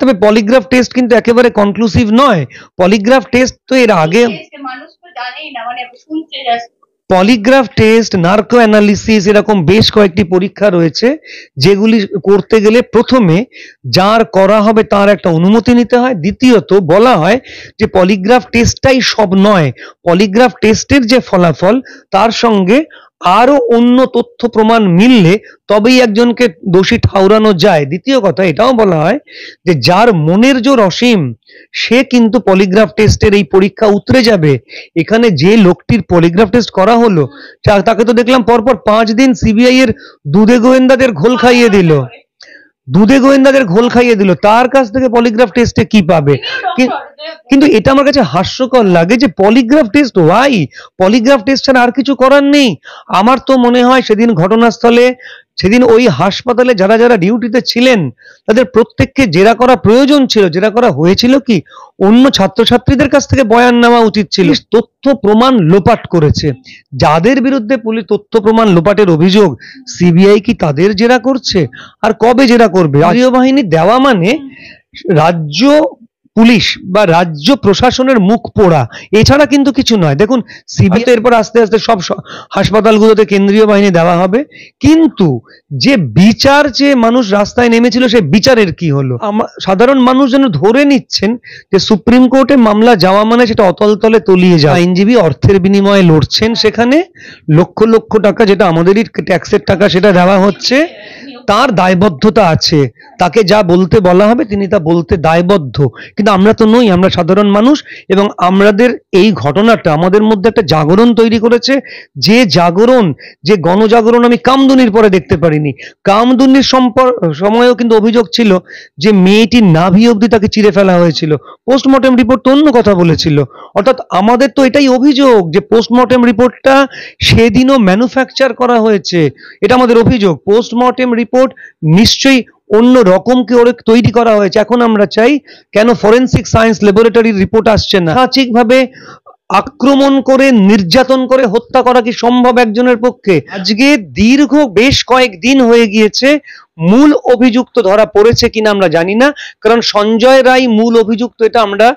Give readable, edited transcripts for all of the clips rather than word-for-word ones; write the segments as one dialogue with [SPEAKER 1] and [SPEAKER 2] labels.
[SPEAKER 1] তবে polygraph test কিন্তু একেবারে কনক্লুসিভ নয়। পলিগ্রাফ টেস্ট তো এর আগে
[SPEAKER 2] মানুষ তো জানেই না, মানে শুনছে just.
[SPEAKER 1] Polygraph test, narco analysis, এরকম বেশ কয়েকটি পরীক্ষা রয়েছে যেগুলি করতে গেলে প্রথমে যার করা হবে তার একটা অনুমতি নিতে হয়। দ্বিতীয়ত বলা হয় যে পলিগ্রাফ টেস্টটাই সব নয়, পলিগ্রাফ টেস্টের যে ফলাফল তার সঙ্গে আরো অন্য তথ্য প্রমাণ মিললে তবেই একজনকে দোষী ঠাউরানো যায়। দ্বিতীয় কথা এটাও বলা হয় যে যার মনের জোর অসীম সে কিন্তু পলিগ্রাফ টেস্টের এই পরীক্ষা উতরে যাবে। এখানে যে লোকটির পলিগ্রাফ টেস্ট করা হলো তাকে তো দেখলাম পরপর 5 দিন সিবিআই এর দুধে গোয়েন্দাদের ঘোল খাইয়ে দিল, তার কাছ থেকে পলিগ্রাফ টেস্টে কি পাবে? কিন্তু এটা আমার কাছে হাস্যকর লাগে যে polygraph test, why? Polygraph test ছাড়া আর কিছু করার নেই? আমার তো মনে হয় সেদিন ঘটনাস্থলে, সেদিন ওই হাসপাতালে যারা যারা ডিউটিতে ছিলেন তাদের প্রত্যেককে জেরা করা প্রয়োজন ছিল, জেরা করা হয়েছিল কি? অন্য ছাত্রছাত্রীদের কাছ থেকে বয়ান নেওয়া উচিত ছিল। তথ্য প্রমাণ লোপাট করেছে, যাদের বিরুদ্ধে পুলিশ তথ্য প্রমাণ লোপাটের অভিযোগ, সিবিআই কি তাদের জেরা করছে? আর কবে জেরা করবে? কেন্দ্রীয় বাহিনী দেওয়া মানে রাজ্য পুলিশ বা রাজ্য প্রশাসনের মুখ পোড়া, এছাড়া কিন্তু কিছু নয়। দেখুন সিবিআই তো এরপর আস্তে আস্তে সব হাসপাতালগুলোতে কেন্দ্রীয় বাহিনী দেওয়া হবে, কিন্তু যে বিচার যে মানুষ রাস্তায় নেমেছিল সেই বিচারের কি হলো? সাধারণ মানুষ যেন ধরে নিচ্ছেন যে সুপ্রিম কোর্টে মামলা যাওয়া মানে সেটা অতল তলে তলিয়ে যাওয়া। আইনজীবী অর্থের বিনিময়ে লড়ছেন, সেখানে লক্ষ লক্ষ টাকা, যেটা আমাদেরই ট্যাক্সের টাকা, সেটা দেওয়া হচ্ছে। তার দায়বদ্ধতা আছে, তাকে যা বলতে বলা হবে তিনি তা বলতে দায়বদ্ধ। কিন্তু আমরা তো নই, আমরা সাধারণ মানুষ, এবং আমাদের এই ঘটনাটা আমাদের মধ্যে একটা জাগরণ তৈরি করেছে, যে জাগরণ, যে গণজাগরণ আমি কামদুনির পরে দেখতে পারিনি। কামদুনির সময়ও কিন্তু অভিযোগ ছিল যে মেয়েটির নাভি অবধি তাকে চিরে ফেলা হয়েছিল, পোস্টমর্টেম রিপোর্ট তো অন্য কথা বলেছিল। অর্থাৎ আমাদের তো এটাই অভিযোগ যে পোস্টমর্টেম রিপোর্টটা সেদিনও ম্যানুফ্যাকচার করা হয়েছে, এটা আমাদের অভিযোগ। পোস্টমর্টেম রিপোর্ট নিশ্চয়ই অন্য রকম কি ওরে তৈরি করা হয়েছে। এখন আমরা চাই কেন ফরেনসিক সায়েন্স ল্যাবরেটরির রিপোর্ট আসছে না? সঠিকভাবে আক্রমণ করে, নির্যাতন করে হত্যা করা কি সম্ভব একজনের পক্ষে? আজকে দীর্ঘ বেশ কয়েকদিন হয়ে গিয়েছে, মূল অভিযুক্ত ধরা পড়েছে কিনা আমরা জানি না, কারণ সঞ্জয় রায় মূল অভিযুক্ত এটা আমরা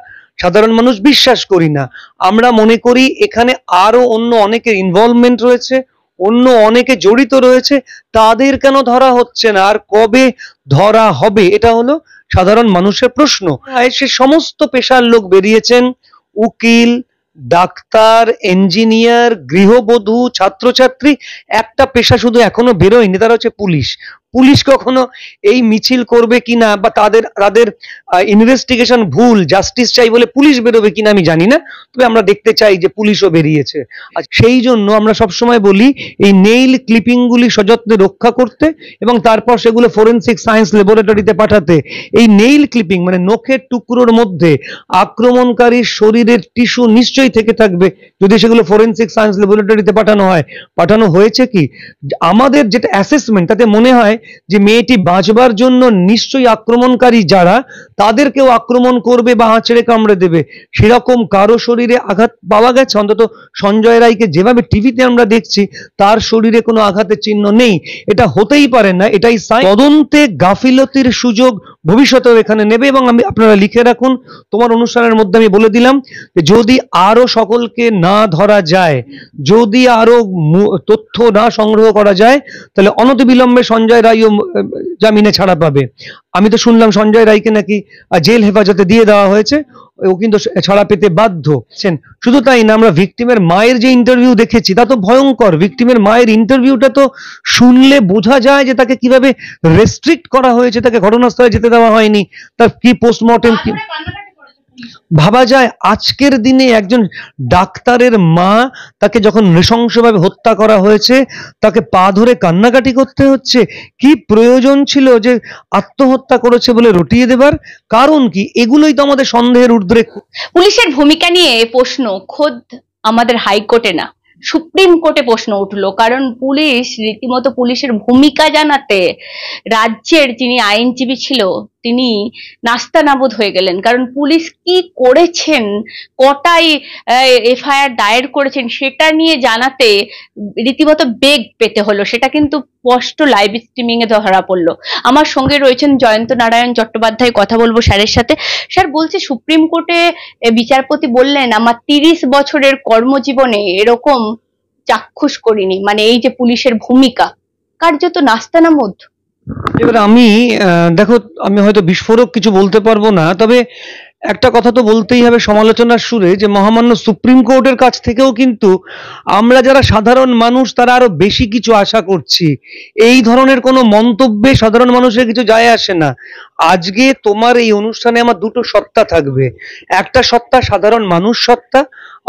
[SPEAKER 1] সাধারণ মানুষ বিশ্বাস করি না। আমরা মনে করি এখানে আরো অন্য অনেকের ইনভলভমেন্ট রয়েছে, অন্য অনেকে জড়িত রয়েছে, তাদের কেন ধরা হচ্ছে না? আর কবে ধরা হবে? এটা হলো সাধারণ মানুষের প্রশ্ন। সে সমস্ত পেশার লোক বেরিয়েছেন, উকিল, ডাক্তার, ইঞ্জিনিয়ার, গৃহবধূ, ছাত্রছাত্রী, একটা পেশা শুধু এখনো বেরোয়নি, তারা হচ্ছে পুলিশ। পুলিশ কখনো এই মিছিল করবে কিনা বা তাদের ইনভেস্টিগেশন ভুল, জাস্টিস চাই বলে পুলিশ বেরোবে কিনা আমি জানি না, তবে আমরা দেখতে চাই যে পুলিশও বেরিয়েছে। আর সেই জন্য আমরা সবসময় বলি এই নেইল ক্লিপিং গুলি সযত্নে রক্ষা করতে এবং তারপর সেগুলো ফরেনসিক সায়েন্স ল্যাবরেটরিতে পাঠাতে। এই নেইল ক্লিপিং মানে নখের টুকরোর মধ্যে আক্রমণকারীর শরীরের টিস্যু নিশ্চয়ই থেকে থাকবে যদি সেগুলো ফরেনসিক সায়েন্স ল্যাবরেটরিতে পাঠানো হয়। পাঠানো হয়েছে কি? আমাদের যেটা অ্যাসেসমেন্ট, তাতে মনে হয় যে মেয়েটি বাঁচবার জন্য নিশ্চয়ই আক্রমণকারী যারা, তাদেরকেও আক্রমণ করবে বা আঁচড়ে কামড়ে দেবে, সেরকম কারো শরীরে আঘাত পাওয়া গেছে? অন্তত সঞ্জয় রায়কে যেভাবে টিভিতে আমরা দেখছি তার শরীরে কোনো আঘাতের চিহ্ন নেই। এটা হতেই পারে না, এটাই তদন্তে গাফিলতির সুযোগ ভবিষ্যতেও এখানে নেবে। এবং আপনারা লিখে রাখুন, তোমার অনুষ্ঠানের মধ্যে আমি বলে দিলাম যে যদি আরো সকলকে না ধরা যায়, যদি আরো তথ্য না সংগ্রহ করা যায়, তাহলে অনতিবিলম্বে সঞ্জয় রায়ও জামিনে ছাড়া পাবে। আমি তো শুনলাম সঞ্জয় রায়কে নাকি জেল হেফাজতে দিয়ে দেওয়া হয়েছে, ও কিন্তু ছাড়া পেতে বাধ্য। শুধু তাই না, আমরা ভিকটিমের মায়ের যে ইন্টারভিউ দেখেছি তা তো ভয়ঙ্কর। ভিকটিমের মায়ের ইন্টারভিউটা তো শুনলে বোঝা যায় যে তাকে কিভাবে রেস্ট্রিক্ট করা হয়েছে, তাকে ঘটনাস্থলে যেতে দেওয়া হয়নি, তার কি পোস্টমর্টেম কি ভাবা যায়? আজকের দিনে একজন ডাক্তারের মা, তাকে যখন নৃশংসভাবে হত্যা করা হয়েছে তাকে পা ধরে কান্নাকাটি করতে হচ্ছে। কি প্রয়োজন ছিল যে আত্মহত্যা করেছে বলে রটিয়ে দেবার? কারণ কি? এগুলোই তো আমাদের সন্দেহের ঊর্ধ্বে।
[SPEAKER 2] পুলিশের ভূমিকা নিয়ে প্রশ্ন খোদ আমাদের হাইকোর্টে না, সুপ্রিম কোর্টে প্রশ্ন উঠলো, কারণ পুলিশ রীতিমতো পুলিশের ভূমিকা জানাতে রাজ্যের যিনি আইনজীবী ছিল তিনি নাস্তানাবুদ হয়ে গেলেন, কারণ পুলিশ কি করেছেন, কটাই এফআইআর দায়ের করেছেন সেটা নিয়ে জানাতে রীতিমতো বেগ পেতে হলো। সেটা কিন্তু স্পষ্ট লাইভ স্ট্রিমিং এ ধরা পড়লো। আমার সঙ্গে রয়েছেন জয়ন্ত নারায়ণ চট্টোপাধ্যায়, কথা বলবো স্যারের সাথে। স্যার, বলছে সুপ্রিম কোর্টে বিচারপতি বললেন আমার 30 বছরের কর্মজীবনে এরকম চাক্ষুষ করিনি, মানে এই যে পুলিশের ভূমিকা, কার্যত নাস্তানাবুদ।
[SPEAKER 1] এবার আমি দেখো, আমি হয়তো বিস্ফোরক কিছু বলতে পারবো না, তবে একটা কথা তো বলতেই হবে সমালোচনার সুরে, যে মহামান্য সুপ্রিম কোর্টের কাছ থেকেও কিন্তু আমরা যারা সাধারণ মানুষ তারা আরো বেশি কিছু আশা করছি। এই ধরনের কোনো মন্তব্যে সাধারণ মানুষের কিছু যায় আসে না। আজকে তোমার এই অনুষ্ঠানে আমার দুটো সত্তা থাকবে, একটা সত্তা সাধারণ মানুষ সত্তা,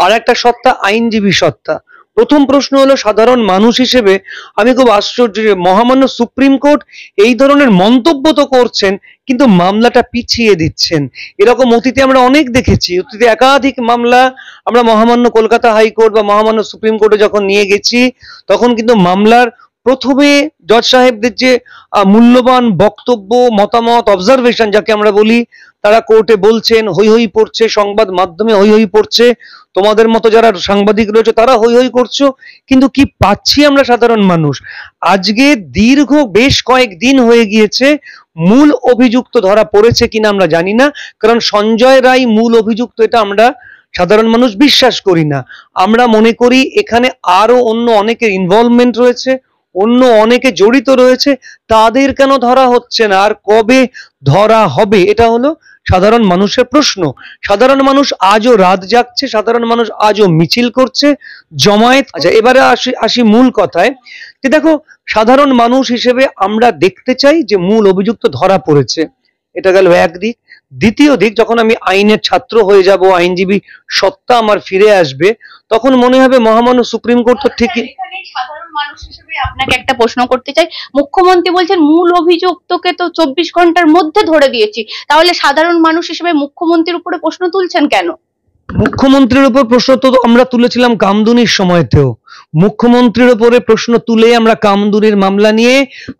[SPEAKER 1] আর একটা সত্তা আইনজীবী সত্তা। প্রথম প্রশ্ন হলো, সাধারণ মানুষ হিসেবে আমি খুব আশ্চর্য যে মহামান্য সুপ্রিম কোর্ট এই ধরনের মন্তব্য তো করছেন কিন্তু মামলাটা পিছিয়ে দিচ্ছেন। এরকম অতীতে আমরা অনেক দেখেছি, অতীতে একাধিক মামলা আমরা মহামান্য কলকাতা হাইকোর্ট বা মহামান্য সুপ্রিম কোর্টে যখন নিয়ে গেছি, তখন কিন্তু মামলার প্রথমে জজ সাহেবদের যে মূল্যবান বক্তব্য, মতামত, অবজারভেশন যাকে আমরা বলি, তারা কোর্টে বলছেন, হই হই পড়ছে, সংবাদ মাধ্যমে হই হই পড়ছে, তোমাদের মতো যারা সাংবাদিক রয়েছে তারা হই হই করছো, কিন্তু কি পাচ্ছি আমরা সাধারণ মানুষ? আজকে দীর্ঘ বেশ কয়েকদিন হয়ে গিয়েছে, মূল অভিযুক্ত ধরা পড়েছে কিনা আমরা জানি না, কারণ সঞ্জয় রায় মূল অভিযুক্ত এটা আমরা সাধারণ মানুষ বিশ্বাস করি না। আমরা মনে করি এখানে আরো অন্য অনেকের ইনভলভমেন্ট রয়েছে, অন্য অনেকে জড়িত রয়েছে, তাদের কেন ধরা হচ্ছে না, আর কবে ধরা হবে, এটা হলো সাধারণ মানুষের প্রশ্ন। সাধারণ মানুষ আজও রাত জাগছে, সাধারণ মানুষ আজও মিছিল করছে, জমায়েত। আচ্ছা, এবারে আসি মূল কথায়, যে দেখো, সাধারণ মানুষ হিসেবে আমরা দেখতে চাই যে মূল অভিযুক্ত ধরা পড়েছে, এটা গেল একদিক। দ্বিতীয় দিক, যখন আমি আইনের ছাত্র হয়ে যাব, আইনজীবী সত্তা আমার ফিরে আসবে, তখন মনে হবে মহামান্য সুপ্রিম কোর্ট তো ঠিকই।
[SPEAKER 2] সাধারণ মানুষ হিসেবে আপনাকে একটা প্রশ্ন করতে চাই, মুখ্যমন্ত্রী বলছেন মূল অভিযুক্তকে তো 24 ঘন্টার মধ্যে ধরে দিয়েছি, তাহলে সাধারণ মানুষ হিসেবে মুখ্যমন্ত্রীর উপরে প্রশ্ন তুলছেন কেন?
[SPEAKER 1] মুখ্যমন্ত্রীর উপর প্রশ্ন তো আমরা তুলেছিলাম কামদুনির সময়তেও। মুখ্যমন্ত্রীর উপরে প্রশ্ন তুলে আমরা কামদুনির মামলা নিয়ে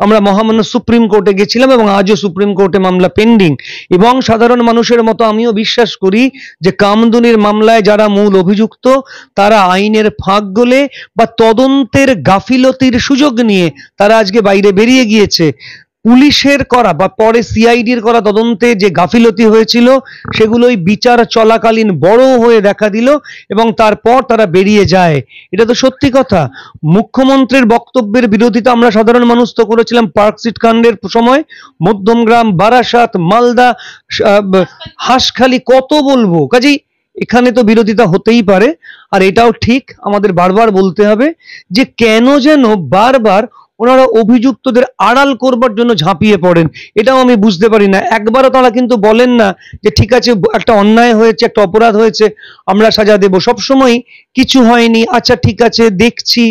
[SPEAKER 1] আমরা মহামান্য সুপ্রিম কোর্টে গেছিলাম, এবং আজও সুপ্রিম কোর্টে মামলা পেন্ডিং। এবং সাধারণ মানুষের মতো আমিও বিশ্বাস করি যে কামদুনির মামলায় যারা মূল অভিযুক্ত তারা আইনের ফাঁক গলে বা তদন্তের গাফিলতির সুযোগ নিয়ে তারা আজকে বাইরে বেরিয়ে গিয়েছে। পুলিশের করা বা পরে সিআইডির করা তদন্তে যে গাফিলতি হয়েছিল সেগুলোই বিচার চলাকালীন বড় হয়ে দেখা দিল, এবং তারপর তারা বেরিয়ে যায়। এটা তো সত্যি কথা। মুখ্যমন্ত্রীর বক্তব্যের বিরোধিতা আমরা সাধারণ মানুষ তো করেছিলাম পার্কস্ট্রিট কাণ্ডের সময়, মধ্যমগ্রাম, বারাসাত, মালদা, হাঁসখালি, কত বলবো। কাজেই এখানে তো বিরোধিতা হতেই পারে। আর এটাও ঠিক আমাদের বারবার বলতে হবে যে কেন যেন বারবার ওনারা অভিযুক্তদের আড়াল করবার জন্য ঝাঁপিয়ে পড়েন, এটাও আমি বুঝতে পারি না। একবারও তারা কিন্তু বলেন না যে ঠিক আছে, একটা অন্যায় হয়েছে, একটা অপরাধ হয়েছে, আমরা সাজা দেব। সবসময় কিছু হয়নি, আচ্ছা ঠিক আছে দেখছি,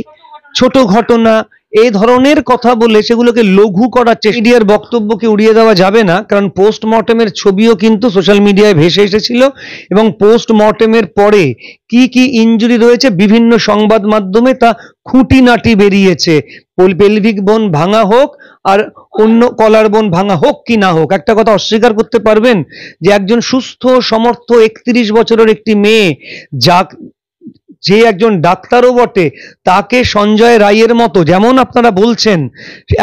[SPEAKER 1] ছোট ঘটনা, এই ধরনের কথা বলে সেগুলোকে লঘু করার চেষ্টা। মিডিয়ার বক্তব্যকে উড়িয়ে দেওয়া যাবে না, কারণ পোস্টমর্টেমের ছবিও কিন্তু সোশ্যাল মিডিয়ায় ভেসে এসেছিল, এবং পোস্টমর্টেমের পরে কি কি ইনজুরি রয়েছে বিভিন্ন সংবাদ মাধ্যমে তা খুঁটিনাটি বেরিয়েছে। পেলভিক বোন ভাঙা হোক আর অন্য কলার বোন ভাঙা হোক কি না হোক, একটা কথা অস্বীকার করতে পারবেন যে একজন সুস্থ সমর্থ 31 বছরের একটি মেয়ে, যে একজন ডাক্তারও বটে, তাকে সঞ্জয় রায়ের মতো, যেমন আপনারা বলছেন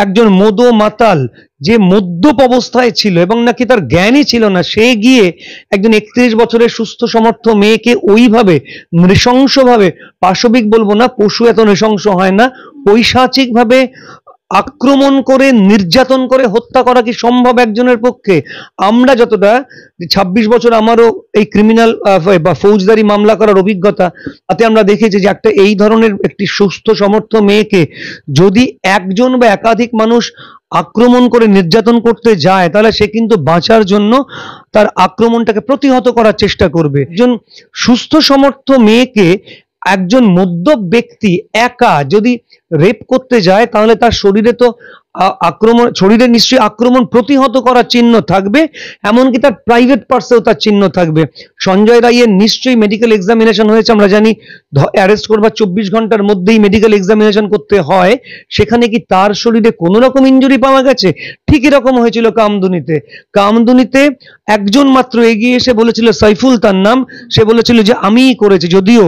[SPEAKER 1] একজন মদো মাতাল যে মদ্যপ অবস্থায় ছিল এবং নাকি তার জ্ঞানই ছিল না, সে গিয়ে একজন 31 বছরের সুস্থ সমর্থ মেয়েকে ওইভাবে নৃশংসভাবে, পাশবিক বলবো না, পশু এত নৃশংস হয় না, পৈশাচিক ভাবে আক্রমণ করে নির্যাতন করে হত্যা করা কি সম্ভব একজনের পক্ষে? আমরা যতটা 26 বছর আমারও এই ক্রিমিনাল বা ফৌজদারি মামলা করার অভিজ্ঞতা, তাতে আমরা দেখেছি যে একটা এই ধরনের একটি সুস্থ সমর্থ মেয়েকে যদি একজন বা একাধিক মানুষ আক্রমণ করে নির্যাতন করতে যায়, তাহলে সে কিন্তু বাঁচার জন্য তার আক্রমণটাকে প্রতিহত করার চেষ্টা করবে। একজন সুস্থ সমর্থ মেয়েকে একজন মদ্যপ ব্যক্তি একা যদি রেপ করতে যায়, তাহলে তার শরীরে তো আক্রমণ, শরীরে নিশ্চয়ই আক্রমণ প্রতিহত করার চিহ্ন থাকবে, এমনকি তার প্রাইভেট পার্সেও তার চিহ্ন থাকবে। সঞ্জয় রায়ের নিশ্চয়ই মেডিকেল এক্সামিনেশন হয়েছে, আমরা জানি অ্যারেস্ট করবার 24 ঘন্টার মধ্যেই মেডিকেল এক্সামিনেশন করতে হয়। সেখানে কি তার শরীরে কোনো রকম ইনজুরি পাওয়া গেছে? ঠিক এরকম হয়েছিল কামদুনিতে। কামদুনিতে একজন মাত্র এগিয়ে এসে বলেছিল, সাইফুল তার নাম, সে বলেছিল যে আমিই করেছি, যদিও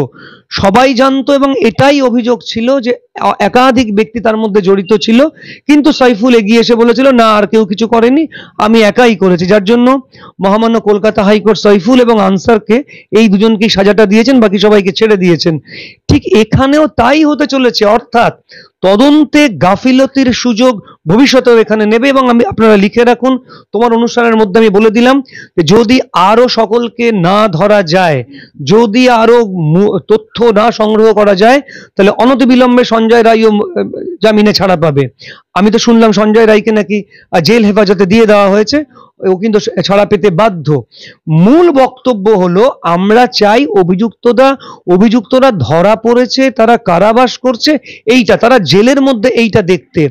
[SPEAKER 1] সবাই জানতো এবং এটাই অভিযোগ ছিল যে একাধিক ব্যক্তি তার মধ্যে জড়িত ছিল, কিন্তু সাইফুল এগিয়ে এসে বলেছিল না, আর কেউ কিছু করেনি, আমি একাই করেছি। যার জন্য মহামান্য কলকাতা হাইকোর্ট সাইফুল এবং আনসারকে, এই দুজনকেই সাজাটা দিয়েছেন, বাকি সবাইকে ছেড়ে দিয়েছেন। ঠিক এখানেও তাই হতে চলেছে, অর্থাৎ তদন্তে গাফিলতির সুযোগ ভবিষ্যতেও এখানে নেবে। এবং আপনারা লিখে রাখুন, তোমার অনুষ্ঠানের মধ্যে আমি বলে দিলাম যে যদি আরো সকলকে না ধরা যায়, যদি আরো তথ্য না সংগ্রহ করা যায়, তাহলে অনতিবিলম্বে সঞ্জয় রায়ও জামিনে ছাড়া পাবে। আমি তো শুনলাম সঞ্জয় রায়কে নাকি জেল হেফাজতে দিয়ে দেওয়া হয়েছে, ও কিন্তু ছাড়া পেতে বাধ্য। মূল বক্তব্য হলো, আমরা চাই অভিযুক্তরা ধরা পড়েছে, তারা কারাবাস করছে, এইটা তারা জেলের মধ্যে এইটা দেখতে।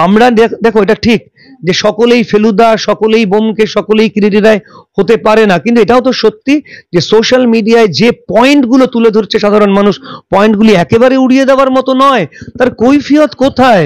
[SPEAKER 1] আমরা দেখো, এটা ঠিক যে সকলেই ফেলুদা, সকলেই বোমকে, সকলেই কিরিটি রায় হতে পারে না, কিন্তু এটাও তো সত্যি যে সোশ্যাল মিডিয়ায় যে পয়েন্টগুলো তুলে ধরছে সাধারণ মানুষ, পয়েন্টগুলি একেবারে উড়িয়ে দেওয়ার মতো নয়। তার কৈফিয়ত কোথায়?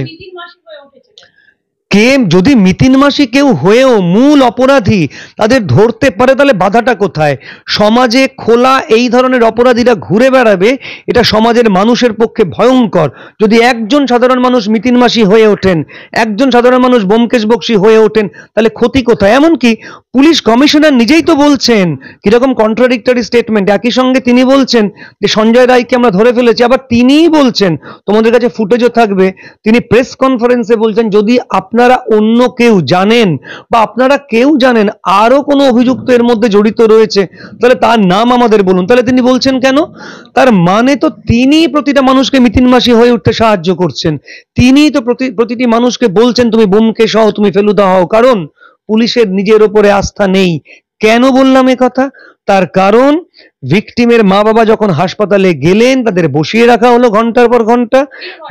[SPEAKER 1] কে যদি মিতিন মাসি কেউ হয়েও মূল অপরাধী তাদের ধরতে পারে, তাহলে বাধাটা কোথায়? সমাজে খোলা এই ধরনের অপরাধীরা ঘুরে বেড়াবে, এটা সমাজের মানুষের পক্ষে ভয়ঙ্কর। যদি একজন সাধারণ মানুষ মিতিন মাসি হয়ে ওঠেন, একজন সাধারণ মানুষ ব্যোমকেশ বক্সী হয়ে ওঠেন, তাহলে ক্ষতি কোথায়? এমনকি পুলিশ কমিশনার নিজেই তো বলছেন, কিরকম কন্ট্রাডিক্টরি স্টেটমেন্ট। একই সঙ্গে তিনি বলছেন যে সঞ্জয় রায়কে আমরা ধরে ফেলেছি, আবার তিনিই বলছেন, তোমাদের কাছে ফুটেজও থাকবে, তিনি প্রেস কনফারেন্সে বলছেন যদি আপনারা অন্য কেউ জানেন বা আপনারা কেউ জানেন আরো কোনো অভিযুক্ত এর মধ্যে জড়িত রয়েছে, তাহলে তার নাম আমাদের বলুন। তাহলে তিনি বলছেন কেন? তার মানে তো তিনি প্রতিটা মানুষকে মিতিন মাসি হয়ে উঠতে সাহায্য করছেন, তিনি তো প্রতিটি মানুষকে বলছেন তুমি ব্যোমকেশ হও, তুমি ফেলুদা হও, কারণ পুলিশের নিজের ওপরে আস্থা নেই। কেন বললাম এ কথা? তার কারণ ভিকটিমের মা বাবা যখন হাসপাতালে গেলেন, তাদের বসিয়ে রাখা হলো ঘন্টার পর ঘন্টা।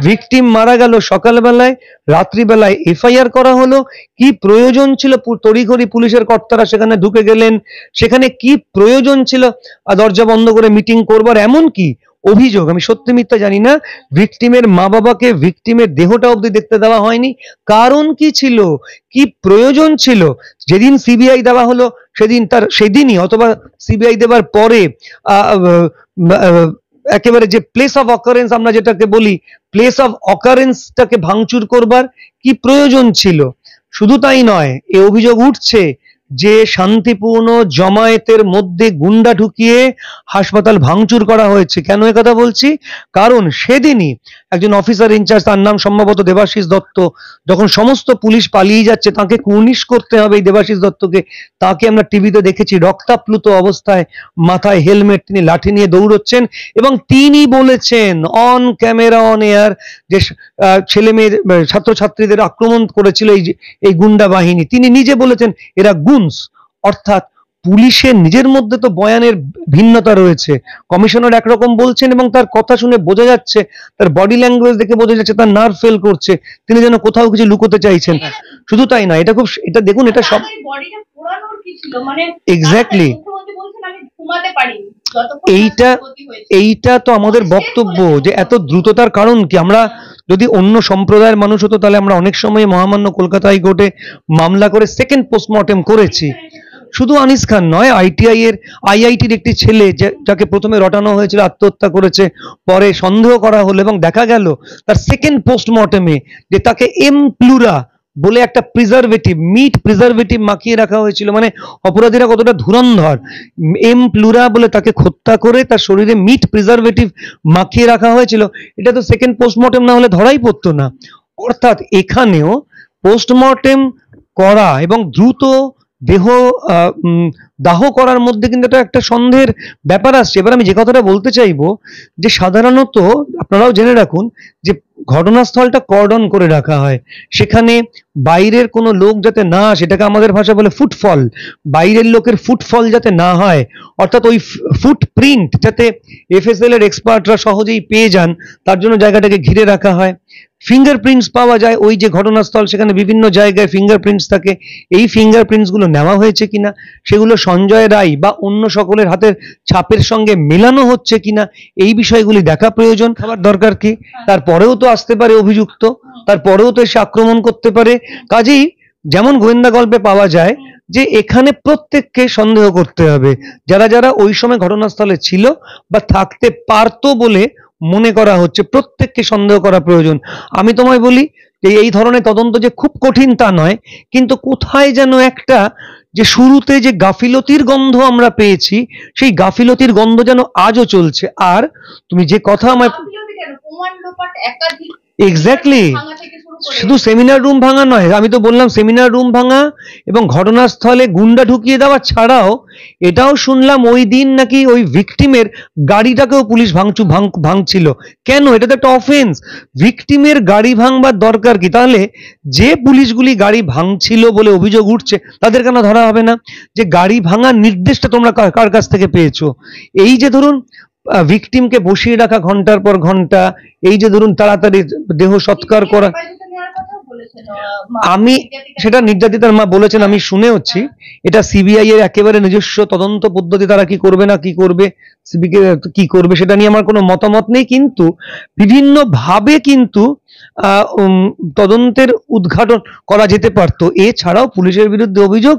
[SPEAKER 1] ভিকটিম মারা গেল সকালবেলায়, রাত্রিবেলায় এফআইআর করা হলো। কি প্রয়োজন ছিল তড়িঘড়ি পুলিশের কর্তারা সেখানে ঢুকে গেলেন? সেখানে কি প্রয়োজন ছিল দরজা বন্ধ করে মিটিং করবার? এমন কি অভিযোগ, আমি সত্যি মিথ্যা জানি না, ভিকটিমের মা বাবাকে ভিকটিমের দেহটা অবধি দেখতে দেওয়া হয়নি। কারণ কি ছিল? কি প্রয়োজন ছিল? যেদিন সিবিআই দেওয়া হলো সেদিনই অথবা সিবিআই দেওয়ার পরে একেবারে যে প্লেস অফ অকারেন্স আমরা যেটাকে বলি, প্লেস অফ অকারেন্সটাকে ভাঙচুর করবার কি প্রয়োজন ছিল? শুধু তাই নয়, এ অভিযোগ উঠছে যে শান্তিপূর্ণ জমায়েতের মধ্যে গুন্ডা ঢুকিয়ে হাসপাতাল ভাঙচুর করা হয়েছে। কেন এ কথা বলছি? কারণ সেদিনই একজন অফিসার ইনচার্জ, তার নাম সম্ভবত দেবাশিস দত্ত, যখন সমস্ত পুলিশ পালিয়ে যাচ্ছে, তাকে কুর্নিশ করতে হবে এই দেবাশিস দত্তকে, তাকে আমরা টিভিতে দেখেছি রক্তাপ্লুত অবস্থায়, মাথায় হেলমেট, তিনি লাঠি নিয়ে দৌড়চ্ছেন, এবং তিনি বলেছেন অন ক্যামেরা অন এয়ার যে ছেলে মেয়ে ছাত্রছাত্রীদের আক্রমণ করেছিল এই গুন্ডা বাহিনী। তিনি নিজে বলেছেন এরা গুনস। অর্থাৎ পুলিশের নিজের মধ্যে তো বয়ানের ভিন্নতা রয়েছে। কমিশনার একরকম বলছেন এবং তার কথা শুনে বোঝা যাচ্ছে, তার বডি ল্যাঙ্গুয়েজ দেখে বোঝা যাচ্ছে তার নার্ভ ফেল করছে, তিনি যেন কোথাও কিছু লুকোতে চাইছেন। শুধু তাই না, এটা দেখুন, এটা সব এক্স্যাক্টলি এইটা তো আমাদের বক্তব্য যে এত দ্রুততার কারণ কি? আমরা যদি অন্য সম্প্রদায়ের মানুষ হতো, তাহলে আমরা অনেক সময় মহামান্য কলকাতা হাইকোর্টে মামলা করে সেকেন্ড পোস্টমর্টেম করেছি। শুধু আনিস খান নয়, আইআইটির একটি ছেলে যাকে প্রথমে রটানো হয়েছিল আত্মহত্যা করেছে, পরে সন্দেহ করা হলো এবং দেখা গেল তার সেকেন্ড পোস্টমর্টেমে যে তাকে এমপ্লুরা বলে একটা প্রিজারভেটিভ, মিট প্রিজারভেটিভ মাখিয়ে রাখা হয়েছিল। মানে অপরাধীরা কতটা ধুরন্ধর, এমপ্লুরা বলে তাকে হত্যা করে তার শরীরে মিট প্রিজারভেটিভ মাখিয়ে রাখা হয়েছিল। এটা তো সেকেন্ড পোস্টমর্টেম না হলে ধরাই পড়তো না। অর্থাৎ এখানেও পোস্টমর্টেম করা এবং দ্রুত দেহ দাহ করার মধ্যে কিন্তু একটা সন্দেহের ব্যাপার আসছে। এবার আমি যে কথাটা বলতে চাইবো যে সাধারণত আপনারাও জেনে রাখুন যে ঘটনাস্থলটা কর্ডন করে রাখা হয়, সেখানে বাইরের কোনো লোক যাতে না আসে, এটাকে আমাদের ভাষা বলে ফুটফল, বাইরের লোকের ফুটফল যাতে না হয়, অর্থাৎ ওই ফুটপ্রিন্ট যাতে এফএসএল এর এক্সপার্টরা সহজেই পেয়ে যান, তার জন্য জায়গাটাকে ঘিরে রাখা হয়। ফিঙ্গারপ্রিন্টস পাওয়া যায়, ওই যে ঘটনাস্থল সেখানে বিভিন্ন জায়গায় ফিঙ্গারপ্রিন্টস থাকে, এই ফিঙ্গারপ্রিন্টস গুলো নেওয়া হয়েছে কিনা, সেগুলো সঞ্জয় রায় বা অন্য সকলের হাতের ছাপের সঙ্গে মেলানো হচ্ছে কিনা, এই বিষয়গুলি দেখা প্রয়োজন। খাবার দরকার কি, তারপরেও তো আসতে পারে অভিযুক্ত, তারপরেও তো এসে আক্রমণ করতে পারে। কাজেই যেমন গোয়েন্দা গল্পে পাওয়া যায় যে এখানে প্রত্যেককে সন্দেহ করতে হবে, যারা যারা ওই সময় ঘটনাস্থলে ছিল বা থাকতে পারতো বলে মনে করা হচ্ছে, প্রত্যেককে সন্দেহ করা প্রয়োজন। আমি তোমায় বলি যে এই ধরনের তদন্ত যে খুব কঠিন তা নয়, কিন্তু কোথায় যেন একটা যে শুরুতে যে গাফিলতির গন্ধ আমরা পেয়েছি, সেই গাফিলতির গন্ধ যেন আজও চলছে। আর তুমি যে কথা আমায়, এক্স্যাক্টলি, শুধু সেমিনার রুম ভাঙা নয়, আমি তো বললাম সেমিনার রুম ভাঙা এবং ঘটনাস্থলে গুন্ডা ঢুকিয়ে দেওয়া ছাড়াও এটাও শুনলাম ওই দিন নাকি ওই ভিকটিমের গাড়িটাকেও পুলিশ ভাঙছিল। কেন? এটা তো একটা অফেন্স। ভিকটিমের গাড়ি ভাঙবার দরকার কি? তাহলে যে পুলিশগুলি গাড়ি ভাঙছিল বলে অভিযোগ উঠছে তাদের কেন ধরা হবে না? যে গাড়ি ভাঙার নির্দেশটা তোমরা কার কাছ থেকে পেয়েছো? এই যে ধরুন ভিকটিমকে বসিয়ে রাখা ঘন্টার পর ঘন্টা, এই যে ধরুন তাড়াতাড়ি দেহ সৎকার করা, আমি সেটা নির্যাতিতার মা বলেছেন, আমি শুনেওছি। এটা সিবিআই এর একেবারে নিজস্ব তদন্ত পদ্ধতি, তারা কি করবে না কি করবে, সিবিকে কি করবে সেটা নিয়ে আমার কোনো মতামত নেই, কিন্তু বিভিন্ন ভাবে কিন্তু তদন্তের উদ্ঘাটন করা যেতে পারত। এছাড়াও পুলিশের বিরুদ্ধে অভিযোগ,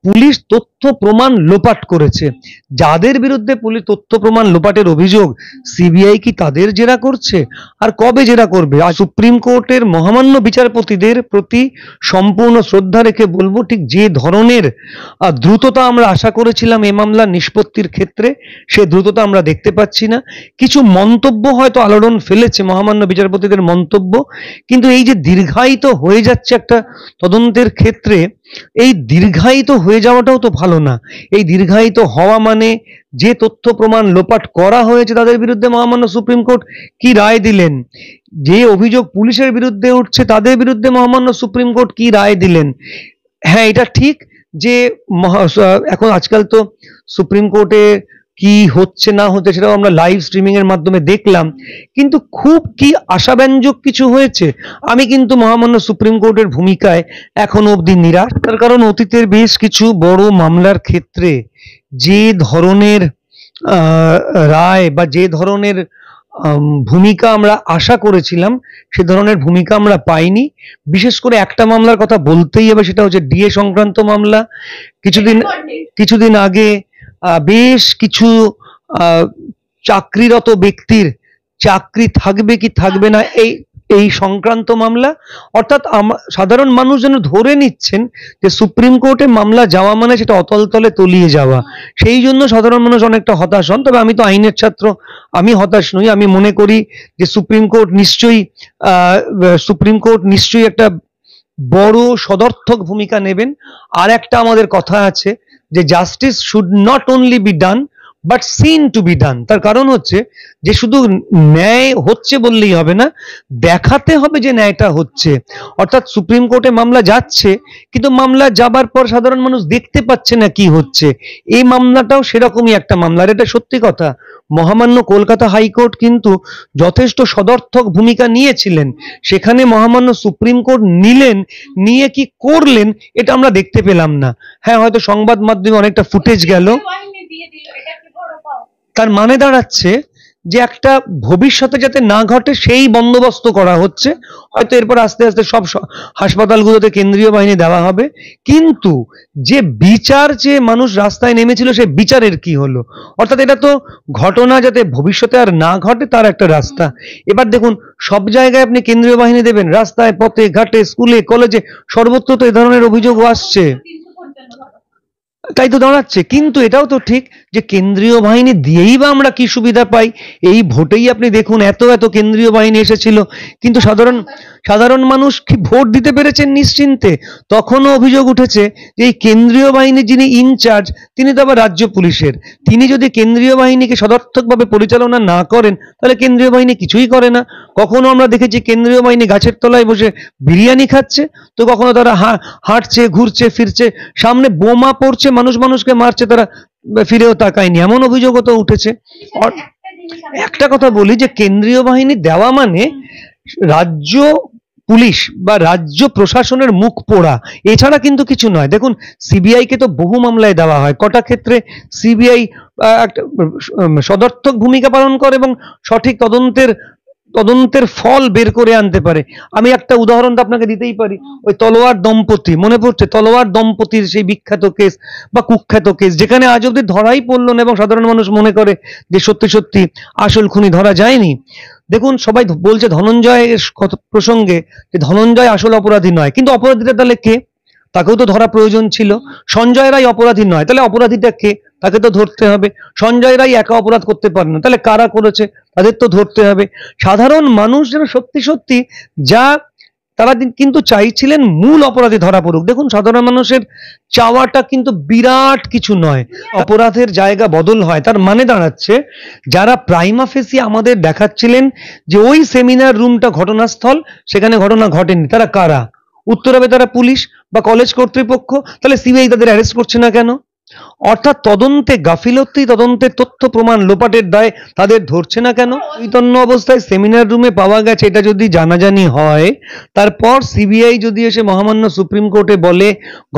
[SPEAKER 1] পুলিশ তথ্য প্রমাণ লোপাট করেছে। যাদের বিরুদ্ধে পুলিশ তথ্য প্রমাণ লোপাটের অভিযোগ, সিবিআই কি তাদের জেরা করছে? আর কবে জেরা করবে? আর সুপ্রিম কোর্টের মহামান্য বিচারপতিদের প্রতি সম্পূর্ণ শ্রদ্ধা রেখে বলবো, ঠিক যে ধরনের দ্রুততা আমরা আশা করেছিলাম এই মামলার নিষ্পত্তির ক্ষেত্রে, সে দ্রুততা আমরা দেখতে পাচ্ছি না। কিছু মন্তব্য হয়তো আলোড়ন ফেলেছে মহামান্য বিচারপতিদের মন্তব্য, কিন্তু এই যে দীর্ঘায়িত হয়ে যাচ্ছে একটা তদন্তের ক্ষেত্রে, এই দীর্ঘায়িত হয়ে যাওয়াটাও তো ভালো না। এই দীর্ঘায়িত হওয়া মানে যে তথ্য প্রমাণ লোপাট করা হয়েছে তাদের বিরুদ্ধে মহামান্য সুপ্রিম কোর্ট কি রায় দিলেন, যে অভিযোগ পুলিশের বিরুদ্ধে উঠছে তাদের বিরুদ্ধে মহামান্য সুপ্রিম কোর্ট কি রায় দিলেন। হ্যাঁ, এটা ঠিক যে এখন আজকাল তো সুপ্রিম কোর্টে কি হচ্ছে না হচ্ছে সেটাও আমরা লাইভ স্ট্রিমিং এর মাধ্যমে দেখলাম, কিন্তু খুব কি আশাব্যঞ্জক কিছু হয়েছে? আমি কিন্তু মহামান্য সুপ্রিম কোর্টের ভূমিকায় এখনো অবধি নিরাশ। তার কারণ অতীতের বেশ কিছু বড় মামলার ক্ষেত্রে যে ধরনের রায় বা যে ধরনের ভূমিকা আমরা আশা করেছিলাম সে ধরনের ভূমিকা আমরা পাইনি। বিশেষ করে একটা মামলার কথা বলতেই হবে, সেটা হচ্ছে ডিএ সংক্রান্ত মামলা। কিছুদিন আগে বেশ কিছু চাকরিরত ব্যক্তির চাকরি থাকবে কি থাকবে না এই সংক্রান্ত মামলা, অর্থাৎ সাধারণ মানুষ যেন ধরে নিচ্ছেন যে সুপ্রিম কোর্টে মামলা যাওয়া মানে সেটা অতল তলে তলিয়ে যাওয়া। সেই জন্য সাধারণ মানুষ অনেকটা হতাশ হন। তবে আমি তো আইনের ছাত্র, আমি হতাশ নই। আমি মনে করি যে সুপ্রিম কোর্ট নিশ্চয়ই একটা বড় সদর্থক ভূমিকা নেবেন। আর একটা আমাদের কথা আছে যে justice should not only be done but seen to be done. তার কারণ হচ্ছে যে শুধু ন্যায় হচ্ছে বললেই হবে না, দেখাতে হবে যে ন্যায়টা হচ্ছে। অর্থাৎ সুপ্রিম কোর্টে মামলা যাচ্ছে, কিন্তু মামলা যাবার পর সাধারণ মানুষ দেখতে পাচ্ছে না কি হচ্ছে। এই মামলাটাও সেরকমই একটা মামলা। আর এটা সত্যি কথা, মহামান্য কলকাতা হাইকোর্ট কিন্তু যথেষ্ট সদর্থক ভূমিকা নিয়েছিলেন। সেখানে মহামান্য সুপ্রিম কোর্ট নিয়ে কি করলেন এটা আমরা দেখতে পেলাম না। হ্যাঁ, হয়তো সংবাদ মাধ্যমে অনেকটা ফুটেজ গেল, তার মানে দাঁড়াচ্ছে যে একটা ভবিষ্যতে যাতে না ঘটে সেই বন্দোবস্ত করা হচ্ছে। হয়তো এরপর আস্তে আস্তে সব হাসপাতালগুলোতে কেন্দ্রীয় বাহিনী দেওয়া হবে, কিন্তু যে বিচার যে মানুষ রাস্তায় নেমেছিল সে বিচারের কি হলো? অর্থাৎ এটা তো ঘটনা যাতে ভবিষ্যতে আর না ঘটে তার একটা রাস্তা। এবার দেখুন, সব জায়গায় আপনি কেন্দ্রীয় বাহিনী দেবেন, রাস্তায় পথে ঘাটে স্কুলে কলেজে সর্বত্র তো এ ধরনের অভিযোগও আসছে। তাই তো দাঁড়াচ্ছে। কিন্তু এটাও তো ঠিক যে কেন্দ্রীয় বাহিনী দিয়েই বা আমরা কি সুবিধা পাই? এই ভোটেই আপনি দেখুন এত এত কেন্দ্রীয় বাহিনী এসেছিল, কিন্তু সাধারণ সাধারণ মানুষ কি ভোট দিতে পেরেছেন নিশ্চিন্তে? তখনও অভিযোগ উঠেছে যে এই কেন্দ্রীয় বাহিনীর যিনি ইনচার্জ তিনি তো আবার রাজ্য পুলিশের। তিনি যদি কেন্দ্রীয় বাহিনীকে সদর্থকভাবে পরিচালনা না করেন তাহলে কেন্দ্রীয় বাহিনী কিছুই করে না। কখনো আমরা দেখেছি কেন্দ্রীয় বাহিনী গাছের তলায় বসে বিরিয়ানি খাচ্ছে, তো কখনো তারা হাঁটছে, ঘুরছে, ফিরছে, সামনে বোমা পড়ছে, মানুষ মানুষকে মারছে, তারা ফিরেও তাকায়নি, এমন অভিযোগও তো উঠেছে। একটা কথা বলি যে কেন্দ্রীয় বাহিনী দেওয়া মানে রাজ্য পুলিশ বা রাজ্য প্রশাসনের মুখ পোড়া, এছাড়া কিন্তু কিছু নয়। দেখুন সিবিআই কে তো বহু মামলায় দেওয়া হয়, কটা ক্ষেত্রে সিবিআই একটা সদর্থক ভূমিকা পালন করে এবং সঠিক তদন্তের ফল বের করে আনতে পারে। আমি একটা উদাহরণ তো আপনাকে দিতেই পারি, ওই তলোয়ার দম্পতি, মনে পড়ছে তলোয়ার দম্পতির সেই বিখ্যাত কেস বা কুখ্যাত কেস, যেখানে আজ অব্দি ধরাই পড়লো না এবং সাধারণ মানুষ মনে করে যে সত্যি সত্যি আসল খুনি ধরা যায়নি। দেখুন সবাই বলছে ধনঞ্জয়ের প্রসঙ্গে যে ধনঞ্জয় আসল অপরাধী নয়, কিন্তু অপরাধীটা তাহলে কে? তাকেও তো ধরা প্রয়োজন ছিল। সঞ্জয় রায় অপরাধী নয়, তাহলে অপরাধীটা কে? তাকে তো ধরতে হবে। সঞ্জয় রায় একা অপরাধ করতে পারে না, তাহলে কারা করেছে তাদের তো ধরতে হবে। সাধারণ মানুষ যেন সত্যি সত্যি যা তারা কিন্তু চাইছিলেন মূল অপরাধী ধরা পড়ুক। দেখুন সাধারণ মানুষের চাওয়াটা কিন্তু বিরাট কিছু নয়, অপরাধের জায়গা বদল হয়। তার মানে দাঁড়াচ্ছে যারা প্রাইমা ফেসি আমাদের দেখাচ্ছিলেন যে ওই সেমিনার রুমটা ঘটনাস্থল, সেখানে ঘটনা ঘটেনি, তারা কারা? উত্তর হবে তারা পুলিশ বা কলেজ কর্তৃপক্ষ। তাহলে সিবিআই তাদের অ্যারেস্ট করছে না কেন? অর্থাৎ তদন্তে গাফিলতি, তদন্তের তথ্য প্রমাণ লোপাটের দায় তাদের ধরছে না কেন? চৈতন্য অবস্থায় সেমিনার রুমে পাওয়া গেছে, এটা যদি জানাজানি হয়, তারপর সিবিআই যদি এসে মহামান্য সুপ্রিম কোর্টে বলে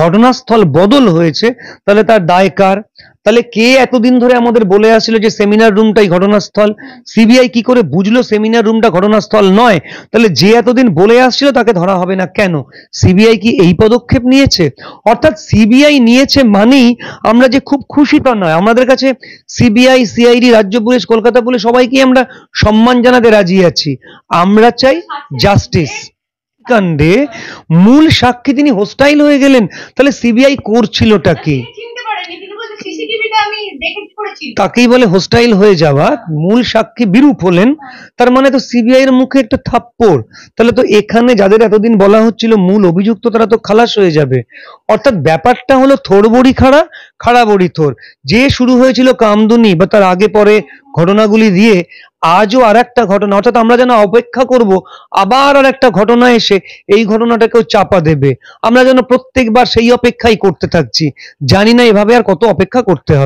[SPEAKER 1] ঘটনাস্থল বদল হয়েছে, তাহলে তার দায় কার? তাহলে কে এতদিন ধরে আমাদের বলে আসছিল যে সেমিনার রুমটাই ঘটনাস্থল? সিবিআই কি করে বুঝলো সেমিনার রুমটা ঘটনাস্থল নয়? তাহলে যে এতদিন বলে আসছিল তাকে ধরা হবে না কেন? সিবিআই কি এই পদক্ষেপ নিয়েছে? অর্থাৎ সিবিআই নিয়েছে মানেই আমরা যে খুব খুশি তা নয়। আমাদের কাছে সিবিআই, সিআইডি, রাজ্য পুলিশ, কলকাতা পুলিশ সবাইকে আমরা সম্মান জানাতে রাজি আছি। আমরা চাই জাস্টিস। কাণ্ডে মূল সাক্ষী তিনি হোস্টাইল হয়ে গেলেন, তাহলে সিবিআই করছিলটা কি? তাকেই বলে হোস্টাইল হয়ে যাওয়া। মূল সাক্ষী বিরূপ হলেন, তার মানে তো সিবিআই এর মুখে একটা থাপ্পড়। তাহলে তো এখানে যাদের এতদিন বলা হচ্ছিল মূল অভিযুক্ত, তারা তো খালাস হয়ে যাবে। অর্থাৎ ব্যাপারটা হলো থোড় বড়ি খাড়া, খাড়া বড়ি থোর। যে শুরু হয়েছিল কামদুনি বা তার আগে পরে ঘটনাগুলি দিয়ে, আজও আর একটা ঘটনা, অর্থাৎ আমরা যেন অপেক্ষা করব আবার আর একটা ঘটনা এসে এই ঘটনাটাকেও চাপা দেবে। আমরা যেন প্রত্যেকবার সেই অপেক্ষাই করতে থাকছি। জানি না এভাবে আর কত অপেক্ষা করতে হবে।